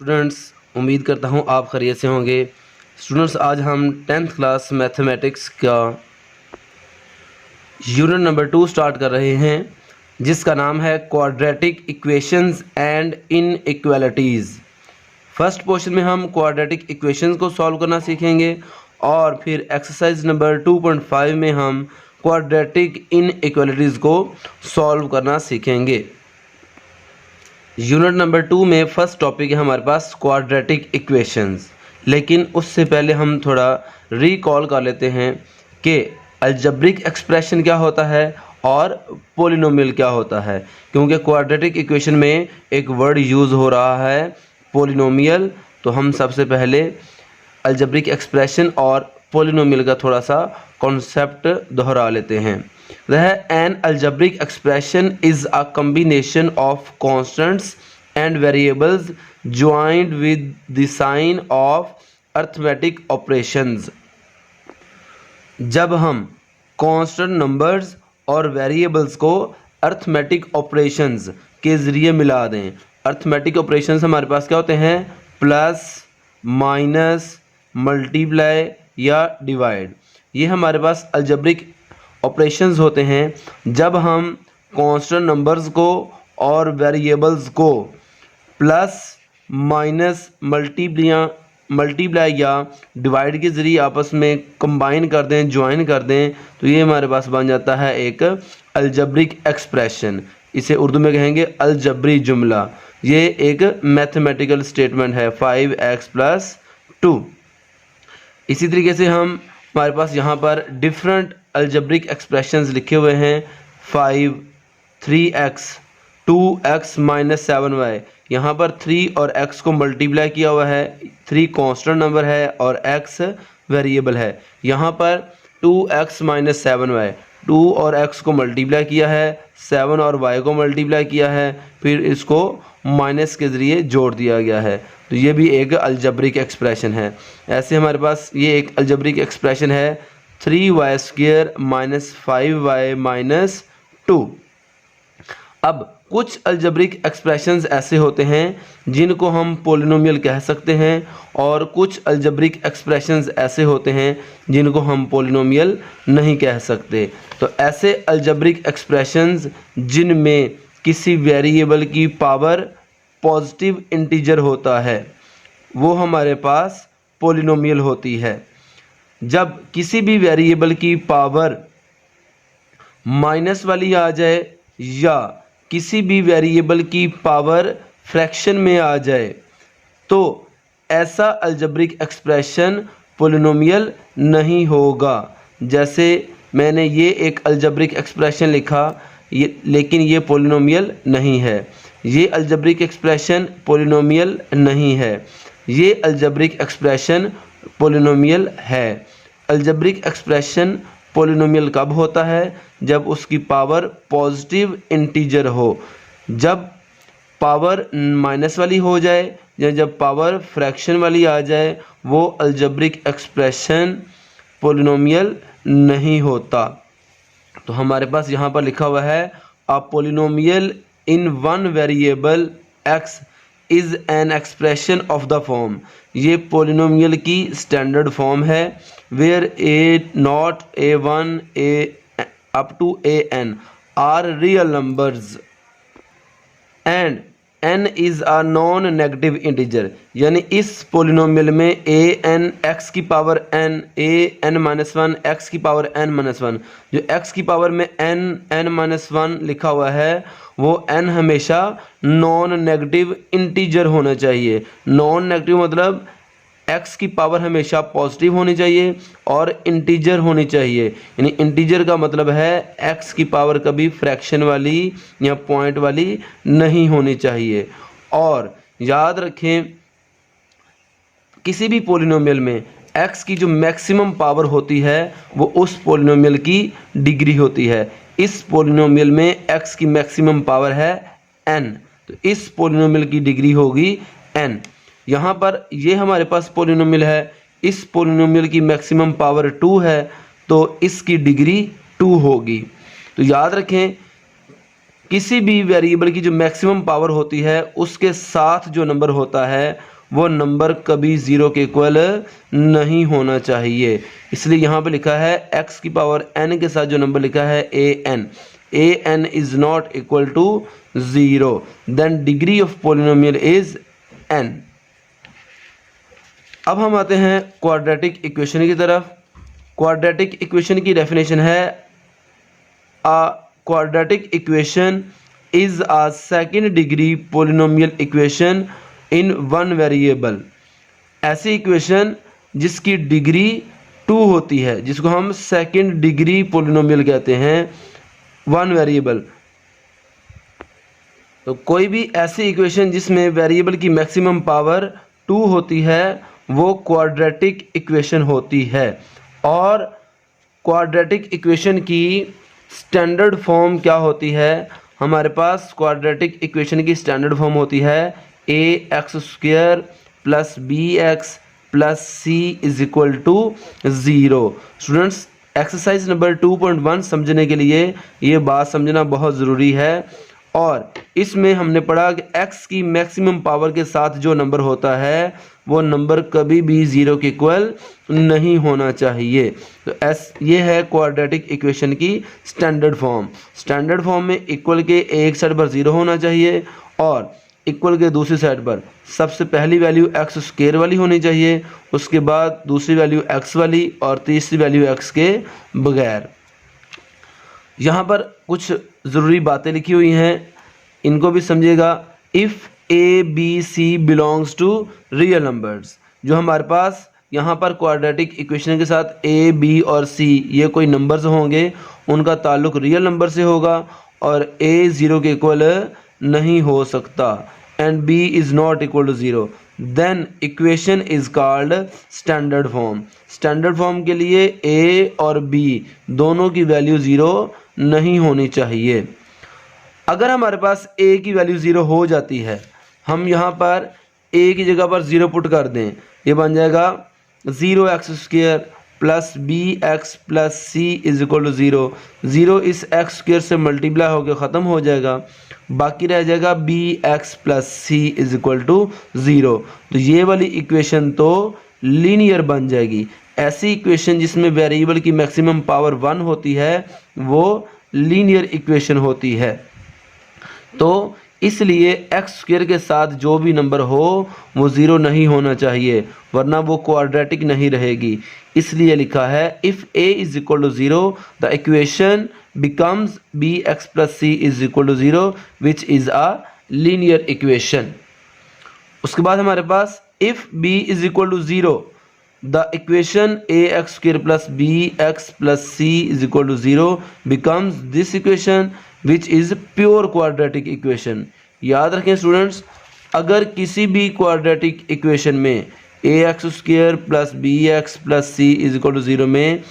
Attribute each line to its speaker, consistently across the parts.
Speaker 1: Students, उम्मीद करता हूँ आप खैरियत से होंगे। स्टूडेंट्स, आज हम 10th क्लास मैथमेटिक्स का यूनिट नंबर 2 स्टार्ट कर रहे हैं, जिसका नाम है quadratic equations and inequalities. First portion में हम क्वाड्रेटिक इक्वेशंस को सॉल्व करना सीखेंगे और फिर एक्सरसाइज नंबर 2.5 में हम क्वाड्रेटिक इनइक्वालिटीज़ को सॉल्व करना सीखेंगे। यूनिट नंबर 2 में फर्स्ट टॉपिक है हमारे पास क्वाड्रेटिक इक्वेशंस। लेकिन उससे पहले हम थोड़ा रिकॉल कर लेते हैं कि अलजेब्रिक एक्सप्रेशन क्या होता है और पॉलिनोमियल क्या होता है, क्योंकि क्वाड्रेटिक इक्वेशन में एक वर्ड यूज़ हो रहा है पॉलिनोमियल। तो हम सबसे पहले अलजेब्रिक एक्सप्रेशन और पॉलिनोमियल का थोड़ा सा कॉन्सेप्ट दोहरा लेते हैं। An algebraic expression is a combination of constants and variables joined with the sign of arithmetic operations। जब हम कांस्टेंट नंबर्स और वेरिएबल्स को अर्थमेटिक ऑपरेशंस के ज़रिए मिला दें। अर्थमेटिक ऑपरेशंस हमारे पास क्या होते हैं? प्लस, माइनस, मल्टीप्लाई या डिवाइड। ये हमारे पास अलजेब्रिक ऑपरेशंस होते हैं जब हम कांस्टेंट नंबर्स को और वेरिएबल्स को प्लस, माइनस, मल्टीप्लाई या डिवाइड के ज़रिए आपस में कंबाइन कर दें, ज्वाइन कर दें, तो ये हमारे पास बन जाता है एक अलजेब्रिक एक्सप्रेशन। इसे उर्दू में कहेंगे अलजबरी जुमला। ये एक मैथमेटिकल स्टेटमेंट है 5x + 2। इसी तरीके से हमारे पास यहाँ पर डिफरेंट अलजेब्रिक एक्सप्रेशंस लिखे हुए हैं। 5, 3x, 2x - 7y। यहाँ पर 3 और x को मल्टीप्लाई किया हुआ है। 3 कांस्टेंट नंबर है और x वेरिएबल है। यहाँ पर 2x - 7y, 2 और x को मल्टीप्लाई किया है, 7 और y को मल्टीप्लाई किया है, फिर इसको माइनस के ज़रिए जोड़ दिया गया है। तो ये भी एक अलजेब्रिक एक्सप्रेशन है। ऐसे हमारे पास ये एक अलजेब्रिक एक्सप्रेशन है 3y² - 5y - 2। अब कुछ अलजेब्रिक एक्सप्रेशंस ऐसे होते हैं जिनको हम पॉलिनोमियल कह सकते हैं और कुछ अलजेब्रिक एक्सप्रेशंस ऐसे होते हैं जिनको हम पॉलिनोमियल नहीं कह सकते। तो ऐसे अलजेब्रिक एक्सप्रेशंस जिनमें किसी वेरिएबल की पावर पॉजिटिव इंटीजर होता है वो हमारे पास पॉलिनोमियल होती है। जब किसी भी वेरिएबल की पावर माइनस वाली आ जाए या किसी भी वेरिएबल की पावर फ्रैक्शन में आ जाए तो ऐसा अलजेब्रिक एक्सप्रेशन पॉलिनोमियल नहीं होगा। जैसे मैंने ये एक अलजेब्रिक एक्सप्रेशन लिखा, लेकिन ये पॉलिनोमियल नहीं है। ये अलजेब्रिक एक्सप्रेशन पॉलिनोमियल नहीं है। ये अलजेब्रिक एक्सप्रेशन पॉलिनोमियल है। अलजेब्रिक एक्सप्रेशन पॉलिनोमियल कब होता है? जब उसकी पावर पॉजिटिव इंटीजर हो। जब पावर माइनस वाली हो जाए या जब पावर फ्रैक्शन वाली आ जाए वो अलजेब्रिक एक्सप्रेशन पॉलिनोमियल नहीं होता। तो हमारे पास यहाँ पर लिखा हुआ है a polynomial in one variable x is an expression of the form. ये पॉलिनोमियल की स्टैंडर्ड फॉर्म है where a0, a1, a up to an are real numbers and n is a non negative integer. यानी इस polynomial में an x की power n, an-1 x की power n-1, जो x की पावर में n-1 लिखा हुआ है वो n हमेशा नॉन नेगेटिव इंटीजर होना चाहिए। नॉन नेगेटिव मतलब x की पावर हमेशा पॉजिटिव होनी चाहिए और इंटीजर होनी चाहिए। यानी इंटीजर का मतलब है x की पावर कभी फ्रैक्शन वाली या पॉइंट वाली नहीं होनी चाहिए। और याद रखें किसी भी पॉलिनोमियल में x की जो मैक्सिमम पावर होती है वो उस पॉलिनोमियल की डिग्री होती है। इस पॉलिनोमियल में x की मैक्सिमम पावर है n, तो इस पॉलिनोमियल की डिग्री होगी n। यहाँ पर ये हमारे पास पॉलिनोमियल है, इस पॉलिनोमियल की मैक्सिमम पावर 2 है तो इसकी डिग्री 2 होगी। तो याद रखें किसी भी वेरिएबल की जो मैक्सिमम पावर होती है उसके साथ जो नंबर होता है वो नंबर कभी ज़ीरो के इक्वल नहीं होना चाहिए। इसलिए यहाँ पे लिखा है x की पावर n के साथ जो नंबर लिखा है an is not equal to zero, then degree of polynomial is n। अब हम आते हैं क्वाड्रेटिक इक्वेशन की तरफ। क्वाड्रेटिक इक्वेशन की डेफिनेशन है a quadratic equation is a second degree polynomial equation in one variable. ऐसी इक्वेशन जिसकी डिग्री 2 होती है, जिसको हम सेकंड डिग्री पोलिनोमियल कहते हैं, वन वेरिएबल। तो कोई भी ऐसी इक्वेशन जिसमें वेरिएबल की मैक्सिमम पावर 2 होती है वो क्वाड्रेटिक इक्वेशन होती है। और क्वाड्रेटिक इक्वेशन की स्टैंडर्ड फॉर्म क्या होती है? हमारे पास क्वाड्रेटिक इक्वेशन की स्टैंडर्ड फॉर्म होती है ax² plus bx plus c is equal to 0। Students, exercise number 2.1 समझने के लिए ये बात समझना बहुत ज़रूरी है। और इसमें हमने पढ़ा कि x की मैक्सिमम पावर के साथ जो नंबर होता है वो नंबर कभी भी ज़ीरो के इक्वल नहीं होना चाहिए। तो ये है क्वाड्रेटिक इक्वेशन की स्टैंडर्ड फॉर्म। स्टैंडर्ड फॉर्म में इक्वल के एक साइड पर ज़ीरो होना चाहिए और इक्वल के दूसरी साइड पर सबसे पहली वैल्यू x² वाली होनी चाहिए, उसके बाद दूसरी वैल्यू x वाली और तीसरी वैल्यू x के बगैर। यहाँ पर कुछ ज़रूरी बातें लिखी हुई हैं, इनको भी समझिएगा। If a b c belongs to real numbers, जो हमारे पास यहाँ पर क्वाड्रेटिक इक्वेशन के साथ a b और c ये कोई नंबर्स होंगे, उनका ताल्लुक रियल नंबर से होगा और a 0 के इक्वल नहीं हो सकता and b is not equal to 0, then equation is called standard form. Standard form के लिए a और b दोनों की वैल्यू 0 नहीं होनी चाहिए। अगर हमारे पास a की वैल्यू 0 हो जाती है, हम यहाँ पर a की जगह पर 0 पुट कर दें, ये बन जाएगा 0x² plus bx plus c is equal to 0। 0 इस x² से मल्टीप्लाई होकर ख़त्म हो जाएगा, बाकी रह जाएगा bx plus c is equal to 0। तो ये वाली इक्वेशन तो लीनियर बन जाएगी। ऐसी इक्वेशन जिसमें वेरिएबल की मैक्सिमम पावर 1 होती है वो लीनियर इक्वेशन होती है। तो इसलिए x² के साथ जो भी नंबर हो वो 0 नहीं होना चाहिए, वरना वो क्वाड्रेटिक नहीं रहेगी। इसलिए लिखा है if a is equal to 0 the equation becomes bx plus c is equal to 0 which is a linear equation. उसके बाद हमारे पास if b is equal to 0 the equation ax² plus bx plus c is equal to 0 becomes this equation which is pure quadratic equation. याद रखें students, अगर किसी भी quadratic equation में ax² plus bx plus c is equal to 0 में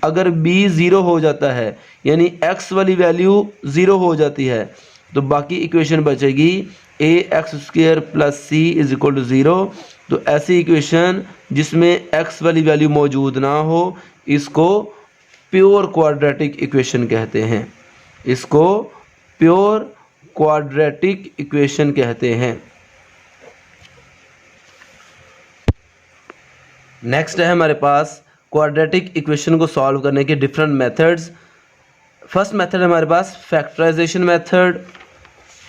Speaker 1: अगर b 0 हो जाता है, यानी x वाली वैल्यू 0 हो जाती है, तो बाकी इक्वेशन बचेगी ax² plus c is equal to 0। तो ऐसी इक्वेशन जिसमें x वाली वैल्यू मौजूद ना हो इसको प्योर क्वाड्रेटिक इक्वेशन कहते हैं, इसको प्योर क्वाड्रेटिक इक्वेशन कहते हैं। नेक्स्ट है हमारे पास क्वाड्रेटिक इक्वेशन को सॉल्व करने के डिफरेंट मेथड्स। फर्स्ट मेथड हमारे पास फैक्टराइजेशन मेथड,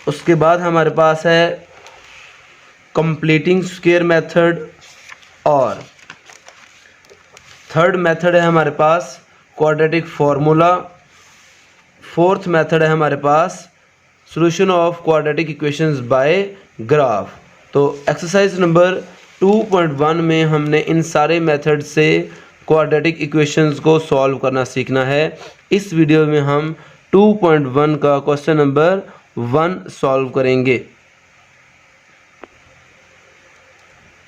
Speaker 1: उसके बाद हमारे पास है कंप्लीटिंग स्क्वायर मेथड और थर्ड मेथड है हमारे पास क्वाड्रेटिक फार्मूला। फोर्थ मेथड है हमारे पास solution of quadratic equations by graph. तो एक्सरसाइज नंबर 2.1 में हमने इन सारे मेथड से क्वाड्रेटिक इक्वेशंस को सॉल्व करना सीखना है। इस वीडियो में हम 2.1 का क्वेश्चन नंबर 1 सॉल्व करेंगे।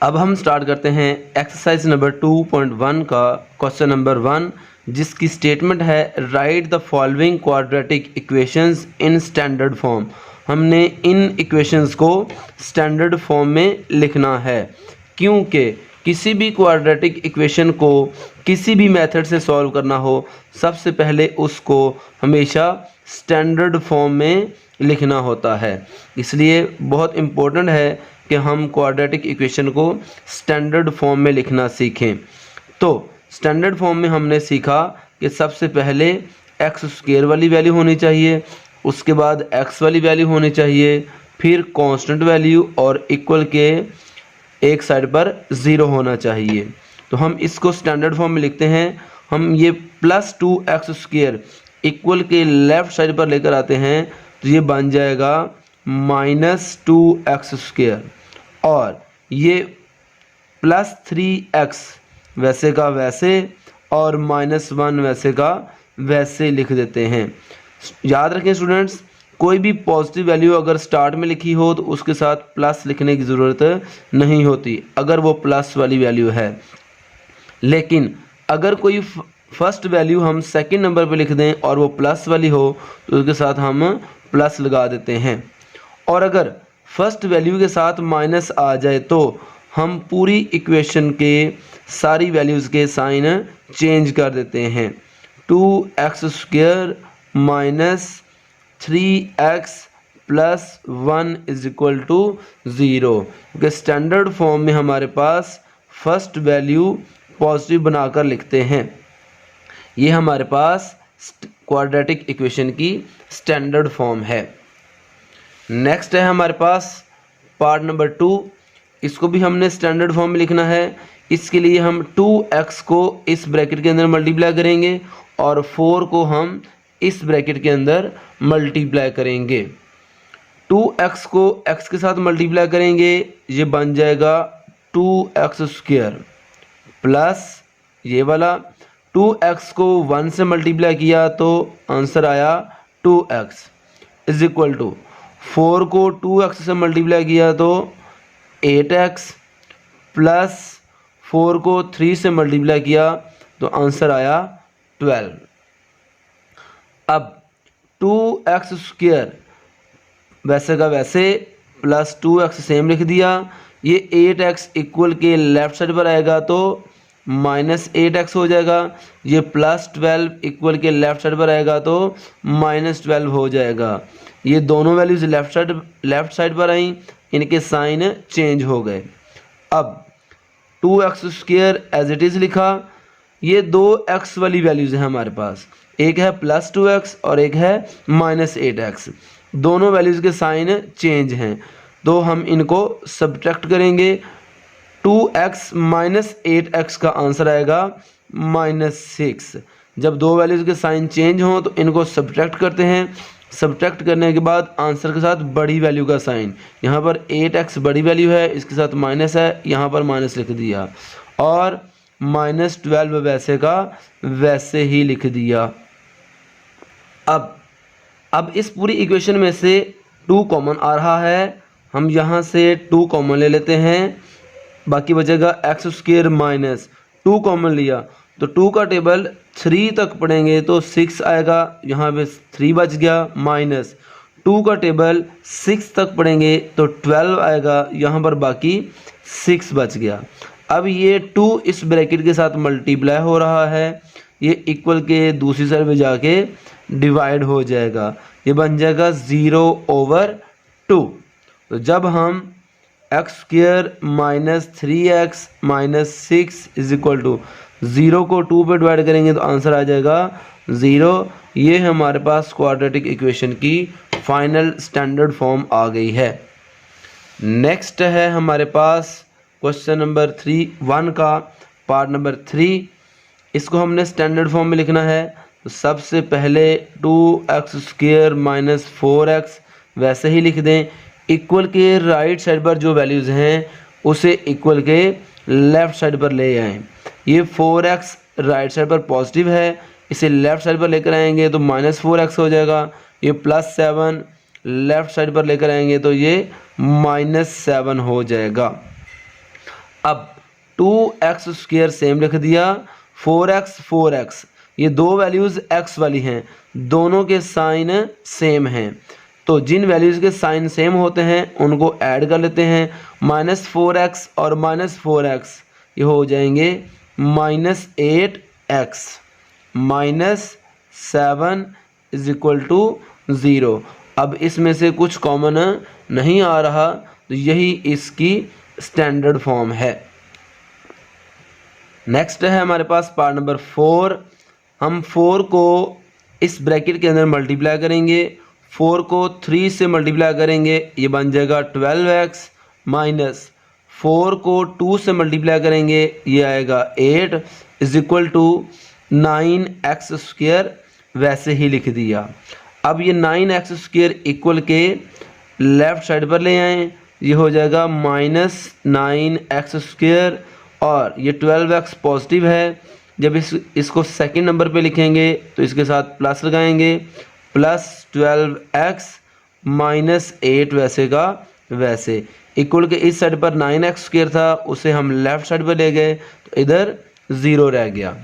Speaker 1: अब हम स्टार्ट करते हैं एक्सरसाइज नंबर 2.1 का क्वेश्चन नंबर 1, जिसकी स्टेटमेंट है right the following quadratic equations in standard form. हमने इन इक्वेशंस को स्टैंडर्ड फॉर्म में लिखना है, क्योंकि किसी भी क्वाड्रेटिक इक्वेशन को किसी भी मेथड से सॉल्व करना हो सबसे पहले उसको हमेशा स्टैंडर्ड फॉर्म में लिखना होता है। इसलिए बहुत इम्पोर्टेंट है कि हम क्वाड्रेटिक इक्वेशन को स्टैंडर्ड फॉर्म में लिखना सीखें। तो स्टैंडर्ड फॉर्म में हमने सीखा कि सबसे पहले एक्स स्क्वायर वाली वैल्यू होनी चाहिए, उसके बाद एक्स वाली वैल्यू होनी चाहिए, फिर कांस्टेंट वैल्यू और इक्वल के एक साइड पर ज़ीरो होना चाहिए। तो हम इसको स्टैंडर्ड फॉर्म में लिखते हैं। हम ये प्लस 2x² इक्वल के लेफ़्ट साइड पर लेकर आते हैं तो ये बन जाएगा -2x², और ये प्लस 3x वैसे का वैसे और -1 वैसे का वैसे लिख देते हैं। याद रखें स्टूडेंट्स, कोई भी पॉजिटिव वैल्यू अगर स्टार्ट में लिखी हो तो उसके साथ प्लस लिखने की ज़रूरत नहीं होती अगर वो प्लस वाली वैल्यू है। लेकिन अगर कोई फर्स्ट वैल्यू हम सेकंड नंबर पे लिख दें और वो प्लस वाली हो तो उसके साथ हम प्लस लगा देते हैं। और अगर फर्स्ट वैल्यू के साथ माइनस आ जाए तो हम पूरी इक्वेशन के सारी वैल्यूज़ के साइन चेंज कर देते हैं। 2x² minus 3x plus 1 is equal to 0, क्योंकि स्टैंडर्ड फॉर्म में हमारे पास फर्स्ट वैल्यू पॉजिटिव बनाकर लिखते हैं। ये हमारे पास क्वाड्रेटिक इक्वेशन की स्टैंडर्ड फॉर्म है। नेक्स्ट है हमारे पास पार्ट नंबर 2। इसको भी हमने स्टैंडर्ड फॉर्म में लिखना है। इसके लिए हम 2x को इस ब्रैकेट के अंदर मल्टीप्लाई करेंगे और 4 को हम इस ब्रैकेट के अंदर मल्टीप्लाई करेंगे। 2x को x के साथ मल्टीप्लाई करेंगे, ये बन जाएगा 2x² प्लस ये वाला 2x को 1 से मल्टीप्लाई किया तो आंसर आया 2x इज इक्वल टू 4 को 2x से मल्टीप्लाई किया तो 8x प्लस 4 को 3 से मल्टीप्लाई किया तो आंसर आया 12। अब 2x² वैसे का वैसे प्लस 2x सेम लिख दिया। ये 8x इक्वल के लेफ़्ट साइड पर आएगा तो -8x हो जाएगा। ये प्लस 12 इक्वल के लेफ़्ट साइड पर आएगा तो -12 हो जाएगा। ये दोनों वैल्यूज़ लेफ़्ट साइड पर आई, इनके साइन चेंज हो गए। अब 2x² एज इट इज़ लिखा। ये दो x वाली वैल्यूज़ हैं हमारे पास, एक है प्लस 2x और एक है -8x। दोनों वैल्यूज़ के साइन चेंज हैं तो हम इनको सब्ट्रैक्ट करेंगे। 2x माइनस 8x का आंसर आएगा -6। जब दो वैल्यूज़ के साइन चेंज हों तो इनको सब्ट्रैक्ट करते हैं। सब्ट्रैक्ट करने के बाद आंसर के साथ बड़ी वैल्यू का साइन, यहाँ पर 8x बड़ी वैल्यू है, इसके साथ माइनस है, यहाँ पर माइनस लिख दिया, और -12 वैसे का वैसे ही लिख दिया। अब इस पूरी इक्वेशन में से 2 कॉमन आ रहा है, हम यहाँ से 2 कॉमन ले लेते हैं, बाकी बचेगा x² माइनस 2 कॉमन लिया तो 2 का टेबल 3 तक पढ़ेंगे तो 6 आएगा, यहाँ पे 3 बच गया, माइनस 2 का टेबल 6 तक पढ़ेंगे तो 12 आएगा, यहाँ पर बाकी 6 बच गया। अब ये 2 इस ब्रैकेट के साथ मल्टीप्लाई हो रहा है, ये इक्वल के दूसरी साइड पे जाके डिवाइड हो जाएगा, ये बन जाएगा 0/2। तो जब हम x² minus 3x minus 6 is equal to 0 को 2 पे डिवाइड करेंगे तो आंसर आ जाएगा 0। ये हमारे पास क्वाड्रेटिक इक्वेशन की फाइनल स्टैंडर्ड फॉर्म आ गई है। नेक्स्ट है हमारे पास क्वेश्चन नंबर 1 का पार्ट नंबर 3। इसको हमने स्टैंडर्ड फॉर्म में लिखना है। तो सबसे पहले 2x² माइनस 4x वैसे ही लिख दें, इक्वल के राइट साइड पर जो वैल्यूज़ हैं उसे इक्वल के लेफ़्ट साइड पर ले आएँ। ये 4x राइट साइड पर पॉजिटिव है, इसे लेफ़्ट साइड पर लेकर आएंगे तो -4x हो जाएगा। ये +7 लेफ़्ट साइड पर लेकर आएंगे तो ये -7 हो जाएगा। अब 2x² सेम लिख दिया, 4x ये दो वैल्यूज़ x वाली हैं, दोनों के साइन सेम हैं, तो जिन वैल्यूज़ के साइन सेम होते हैं उनको ऐड कर लेते हैं। -4x और -4x ये हो जाएंगे -8x, -7 इज इक्वल टू 0। अब इसमें से कुछ कॉमन नहीं आ रहा, तो यही इसकी स्टैंडर्ड फॉर्म है। नेक्स्ट है हमारे पास पार्ट नंबर 4। हम 4 को इस ब्रैकेट के अंदर मल्टीप्लाई करेंगे, 4 को 3 से मल्टीप्लाई करेंगे, ये बन जाएगा 12x, माइनस 4 को 2 से मल्टीप्लाई करेंगे, ये आएगा 8 is equal to 9x square, वैसे ही लिख दिया। अब ये 9x स्क्वायर इक्वल के लेफ़्ट साइड पर ले आएँ, ये हो जाएगा -9x स्क्वायर, और ये 12x पॉजिटिव है। जब इसको सेकंड नंबर पे लिखेंगे तो इसके साथ प्लस लगाएंगे, प्लस 12x माइनस 8 वैसे का वैसे, इक्वल के इस साइड पर 9x स्क्वायर था, उसे हम लेफ़्ट साइड पर ले गए तो इधर 0 रह गया।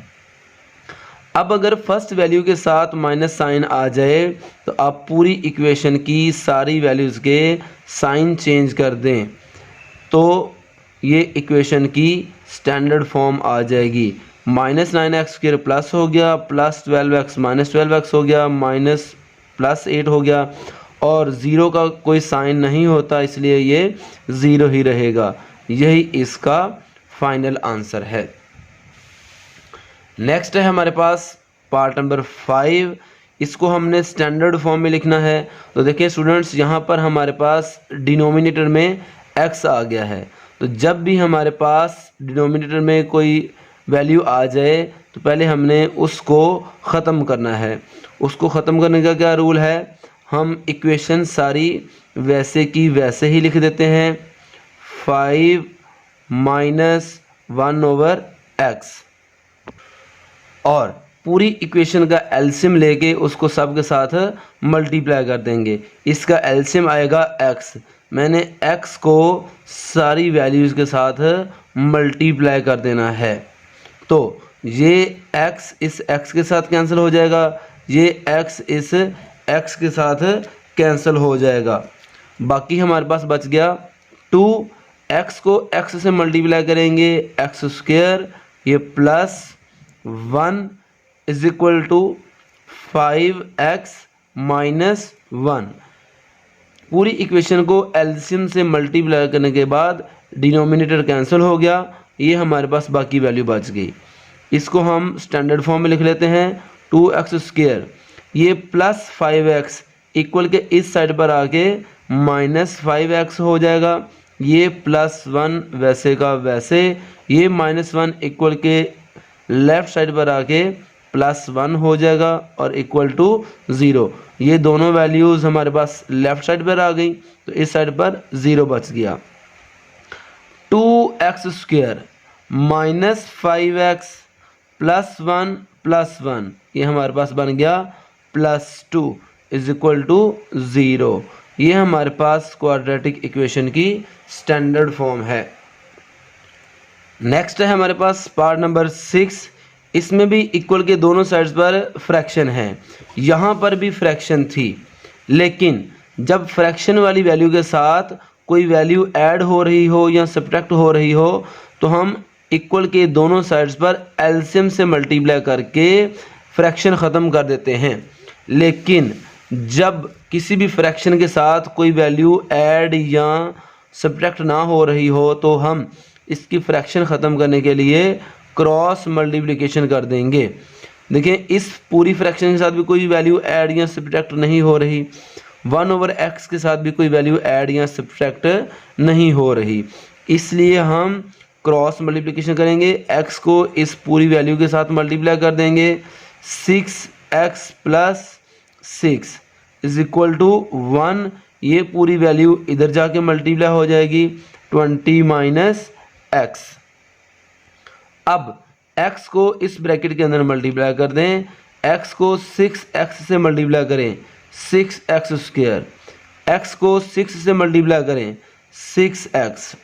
Speaker 1: अब अगर फर्स्ट वैल्यू के साथ माइनस साइन आ जाए तो आप पूरी इक्वेशन की सारी वैल्यूज़ के साइन चेंज कर दें, तो ये इक्वेशन की स्टैंडर्ड फॉर्म आ जाएगी। -9x स्क्वायर प्लस हो गया, प्लस 12x माइनस 12x हो गया, माइनस प्लस 8 हो गया, और 0 का कोई साइन नहीं होता, इसलिए ये 0 ही रहेगा। यही इसका फाइनल आंसर है। नेक्स्ट है हमारे पास पार्ट नंबर 5। इसको हमने स्टैंडर्ड फॉर्म में लिखना है। तो देखिए स्टूडेंट्स, यहाँ पर हमारे पास डिनोमिनेटर में x आ गया है, तो जब भी हमारे पास डिनोमिनेटर में कोई वैल्यू आ जाए तो पहले हमने उसको ख़त्म करना है। उसको ख़त्म करने का क्या रूल है, हम इक्वेशन सारी वैसे की वैसे ही लिख देते हैं। 5 माइनस 1/x, और पूरी इक्वेशन का एलसीएम लेके उसको सब के साथ मल्टीप्लाई कर देंगे। इसका एलसीएम आएगा x। मैंने x को सारी वैल्यूज़ के साथ मल्टीप्लाई कर देना है, तो ये x इस x के साथ कैंसिल हो जाएगा, ये x इस x के साथ कैंसिल हो जाएगा। बाकी हमारे पास बच गया 2x को x से मल्टीप्लाई करेंगे, x स्क्वायर, ये plus 1 is equal to 5x minus 1। पूरी इक्वेशन को एलसीएम से मल्टीप्लाई करने के बाद डिनोमिनेटर कैंसिल हो गया, ये हमारे पास बाकी वैल्यू बच गई। इसको हम स्टैंडर्ड फॉर्म में लिख लेते हैं। 2x स्क्वायर, ये प्लस 5x इक्वल के इस साइड पर आके माइनस 5x हो जाएगा, ये प्लस 1 वैसे का वैसे, ये -1 इक्वल के लेफ़्ट साइड पर आके प्लस 1 हो जाएगा और इक्वल टू 0। ये दोनों वैल्यूज़ हमारे पास लेफ़्ट साइड पर आ गई, तो इस साइड पर 0 बच गया। 2x square minus 5x plus 1, ये हमारे पास बन गया +2 इज इक्वल टू 0। ये हमारे पास क्वाड्रेटिक इक्वेशन की स्टैंडर्ड फॉर्म है। नेक्स्ट है हमारे पास पार्ट नंबर 6। इसमें भी इक्वल के दोनों साइड्स पर फ्रैक्शन है। यहाँ पर भी फ्रैक्शन थी, लेकिन जब फ्रैक्शन वाली वैल्यू के साथ कोई वैल्यू ऐड हो रही हो या सब्ट्रैक्ट हो रही हो तो हम इक्वल के दोनों साइड्स पर एलसीएम से मल्टीप्लाई करके फ्रैक्शन ख़त्म कर देते हैं। लेकिन जब किसी भी फ्रैक्शन के साथ कोई वैल्यू ऐड या सब्ट्रैक्ट ना हो रही हो तो हम इसकी फ्रैक्शन ख़त्म करने के लिए क्रॉस मल्टीप्लिकेशन कर देंगे। देखिए इस पूरी फ्रैक्शन के साथ भी कोई वैल्यू ऐड या सब्ट्रैक्ट नहीं हो रही, 1/x के साथ भी कोई वैल्यू ऐड या सब्ट्रैक्ट नहीं हो रही, इसलिए हम क्रॉस मल्टीप्लिकेशन करेंगे। x को इस पूरी वैल्यू के साथ मल्टीप्लाई कर देंगे। 6x + 6 is equal to 1। ये पूरी वैल्यू इधर जाके मल्टीप्लाई हो जाएगी, 20 - x। अब x को इस ब्रैकेट के अंदर मल्टीप्लाई कर दें, x को 6x से मल्टीप्लाई करें, 6x स्क्वायर, x को 6 से मल्टीप्लाई करें, 6x,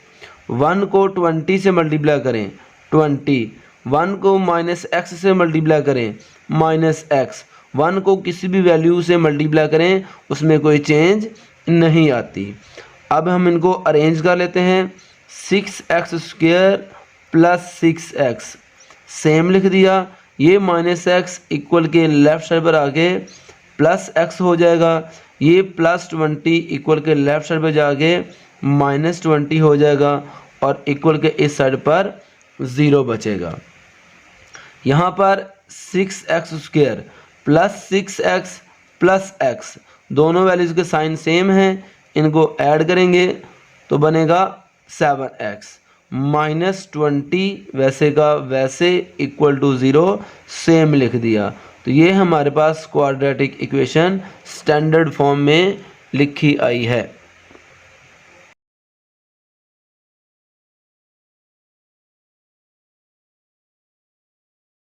Speaker 1: 1 को 20 से मल्टीप्लाई करें, 20, 1 को -x से मल्टीप्लाई करें, -x, 1 को किसी भी वैल्यू से मल्टीप्लाई करें उसमें कोई चेंज नहीं आती। अब हम इनको अरेंज कर लेते हैं। 6x स्क्वायर + 6x सेम लिख दिया, ये -x इक्वल के लेफ़्ट साइड पर आके +x हो जाएगा, ये +20 इक्वल के लेफ्ट साइड पे जाके -20 हो जाएगा और इक्वल के इस साइड पर 0 बचेगा। यहाँ पर 6x² plus 6x plus x दोनों वैल्यूज़ के साइन सेम हैं, इनको ऐड करेंगे तो बनेगा 7x -20 वैसे का वैसे इक्वल टू 0 सेम लिख दिया। तो ये हमारे पास क्वाड्रेटिक इक्वेशन स्टैंडर्ड फॉर्म में लिखी आई है।